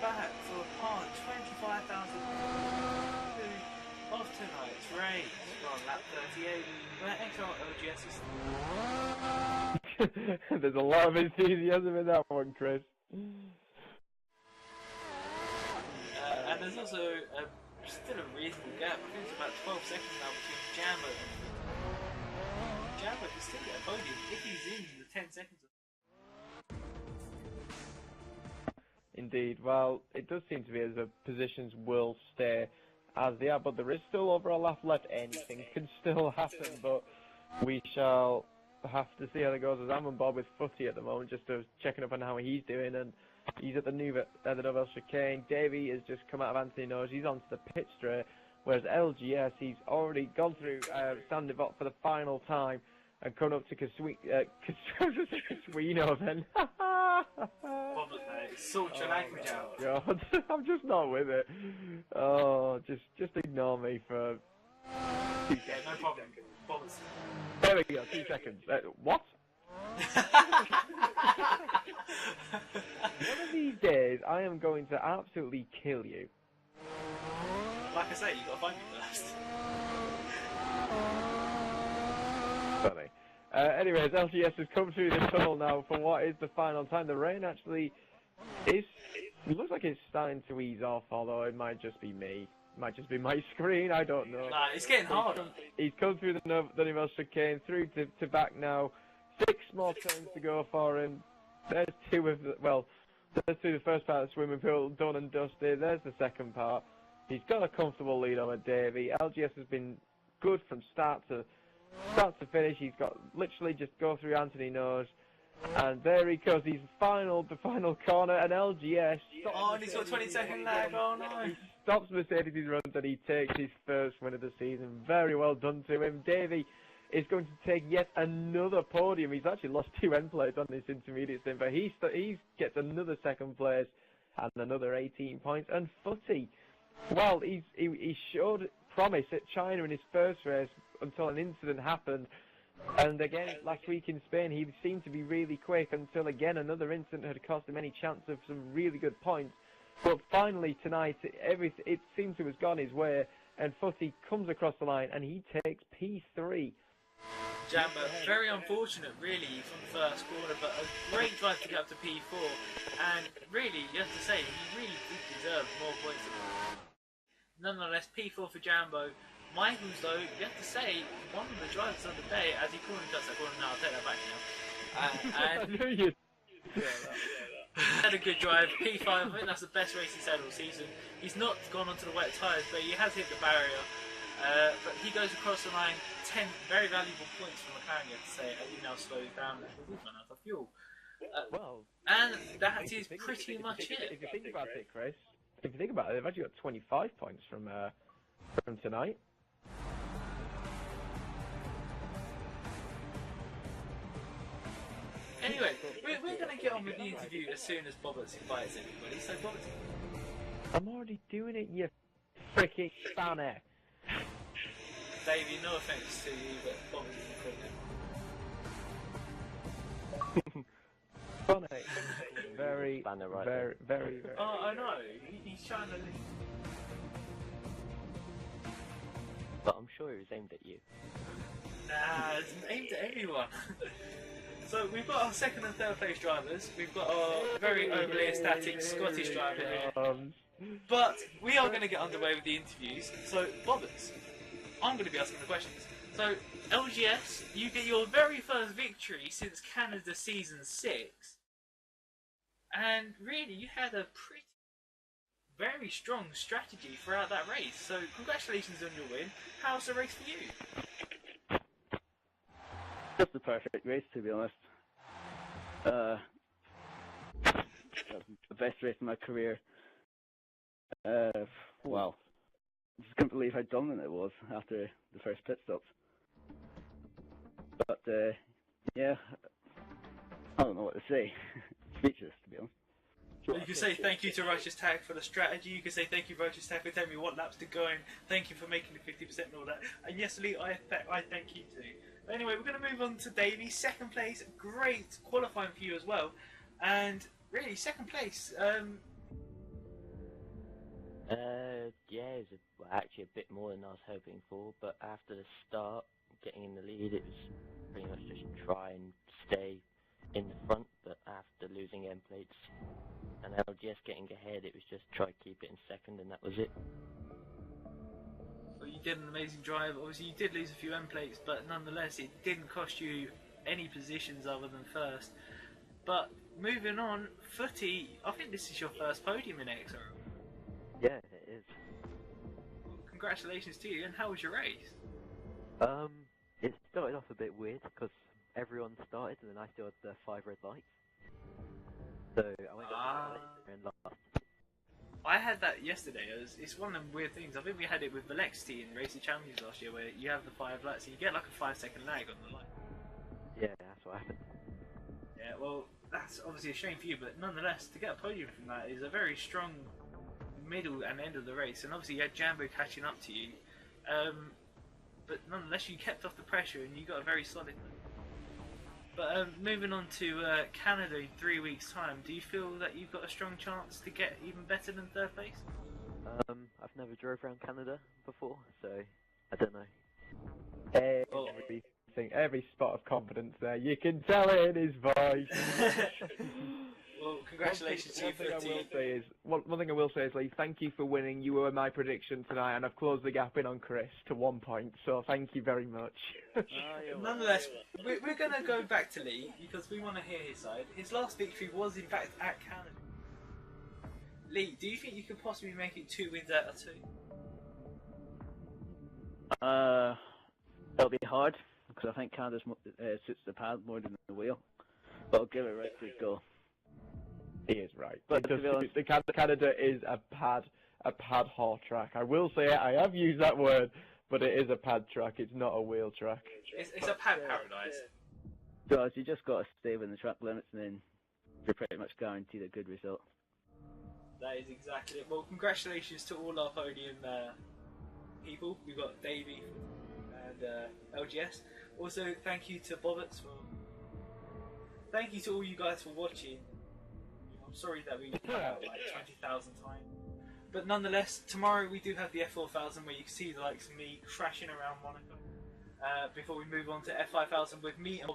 back for part 25,000 of tonight's race from lap 38, where XRL GS is. There's a lot of enthusiasm in that one, Chris. And there's also still a reasonable gap. I think it's about 12 seconds now between Jambo and Jambo can still get a podium if he's in the 10 seconds. Indeed. Well, it does seem to be as the positions will stay as they are, but there is still over a lap left. Anything can still happen, but we shall have to see how it goes. As I'm on board with Footy at the moment, just checking up on how he's doing, and he's at the Nouvelle chicane. Davey has just come out of Anthony Nose. He's onto the pit straight, whereas LGS, he's already gone through Sandivot for the final time and come up to Casuino then. Sort your language out. God, I'm just not with it. Oh, just ignore me for 2 seconds. Yeah, no problem. Bombers. There we go, 2 seconds. What? One of these days, I am going to absolutely kill you. Like I say, you gotta find me first. Funny. Anyways, LGS has come through the tunnel now for what is the final time. The rain actually it looks like it's starting to ease off, although it might just be me. It might just be my screen, I don't know. Nah, it's getting harder. He's come through the Nouvelle chicane, through to back now. 6 more turns to go for him. There's 2 of the, well, there's 2 of the first part of the swimming pool, done and dusted. There's the second part. He's got a comfortable lead on a Davey. LGS has been good from start to finish. He's got literally just go through Anthony Nose, and there he goes. He's the final corner, and LGS. Oh, and he's got a 20-second lag. Oh no! He stops Mercedes' runs, and he takes his first win of the season. Very well done to him. Davey is going to take yet another podium. He's actually lost 2 end plates on this intermediate stint, but he gets another second place and another 18 points. And Footy, well, he showed promise at China in his first race until an incident happened, and again last week in Spain he seemed to be really quick until again another incident had cost him any chance of some really good points. But finally tonight it seems to have gone his way, and Footy comes across the line and he takes P3. Jambo, very unfortunate really from the first corner, but a great drive to get up to P4, and really you have to say he really did deserve more points than that. Nonetheless, P4 for Jambo. Michaels, though, you have to say, one of the drivers of the day, as he corner cuts that corner now, I'll take that back now. I knew you'd had a good drive. P5, I think that's the best race he's had all season. He's not gone onto the wet tyres, but he has hit the barrier. But he goes across the line, 10 very valuable points from McLaren, you have to say, as he now slows down because he's run out of fuel. And that is pretty much it. If you think about it, Chris, if you think about it, they've actually got 25 points from tonight. Anyway, we're going to get on with the interview as soon as Bobbits invites everybody. So, Bobbits, I'm already doing it, you freaking spanner. Davey, no offence to you, but Bobbits is incredible. Funny. Very, very. Oh, I know. He's trying to. But I'm sure it was aimed at you. Nah, it's aimed at everyone. So we've got our second and third place drivers. We've got our very overly ecstatic Scottish driver here. But we are going to get underway with the interviews. So, Bobbits, I'm going to be asking the questions. So, LGS, you get your very first victory since Canada Season 6. And really, you had a very strong strategy throughout that race. So, congratulations on your win. How's the race for you? Just the perfect race, to be honest. That was the best race in my career. Wow. I just couldn't believe how dominant it was after the first pit stops. But, yeah, I don't know what to say. Speechless, to be honest. You can say thank you to Righteous Tag for the strategy. You can say thank you, Righteous Tag, for telling me what laps to go in. Thank you for making the 50% and all that. And yes, Lee, I thank you too. But anyway, we're going to move on to Davey. Second place, great qualifying for you as well. And really, second place, Yeah, it was actually a bit more than I was hoping for, but after the start, getting in the lead, it was pretty much just try and stay in the front, but after losing end plates and LGS getting ahead, it was just try to keep it in second, and that was it. Well, you did an amazing drive. Obviously, you did lose a few end plates, but nonetheless, it didn't cost you any positions other than first. But moving on, Footy, I think this is your first podium in XRL. Yeah, it is. Well, congratulations to you, and how was your race? It started off a bit weird because everyone started and then I still had the 5 red lights. So I went up and last. I had that yesterday. It's one of them weird things. I think we had it with Velexity in Racing Champions last year, where you have the 5 lights and you get like a 5-second lag on the light. Yeah, that's what happened. Yeah, well, that's obviously a shame for you, but nonetheless, to get a podium from that is a very strong middle and end of the race, and obviously you had Jambo catching up to you. But nonetheless, you kept off the pressure and you got a very solid. But moving on to Canada in 3 weeks' time, do you feel that you've got a strong chance to get even better than third place? I've never drove around Canada before, so I don't know. Every spot of confidence there. You can tell it in his voice. Well, congratulations to you. One thing I will say is, Lee, thank you for winning. You were my prediction tonight, and I've closed the gap in on Chris to 1 point. So thank you very much. Nonetheless, we're going to go back to Lee because we want to hear his side. His last victory was in fact at Canada. Lee, do you think you could possibly make it 2 wins out of 2? It'll be hard because I think Canada suits the pad more than the wheel. But I'll give it a right good go. He is right. But Canada is a pad hard track. I will say it. I have used that word, but it is a pad track. It's not a wheel track. It's a pad paradise. So you just got to stay within the track limits, and then you're pretty much guaranteed a good result. That is exactly it. Well, congratulations to all our podium people. We've got Davey and LGS. Also, thank you to Bobbett's for. Thank you to all you guys for watching. I'm sorry that we put out like 20,000 times. But nonetheless, tomorrow we do have the F4000 where you can see the likes of me crashing around Monaco. Before we move on to F5000 with me and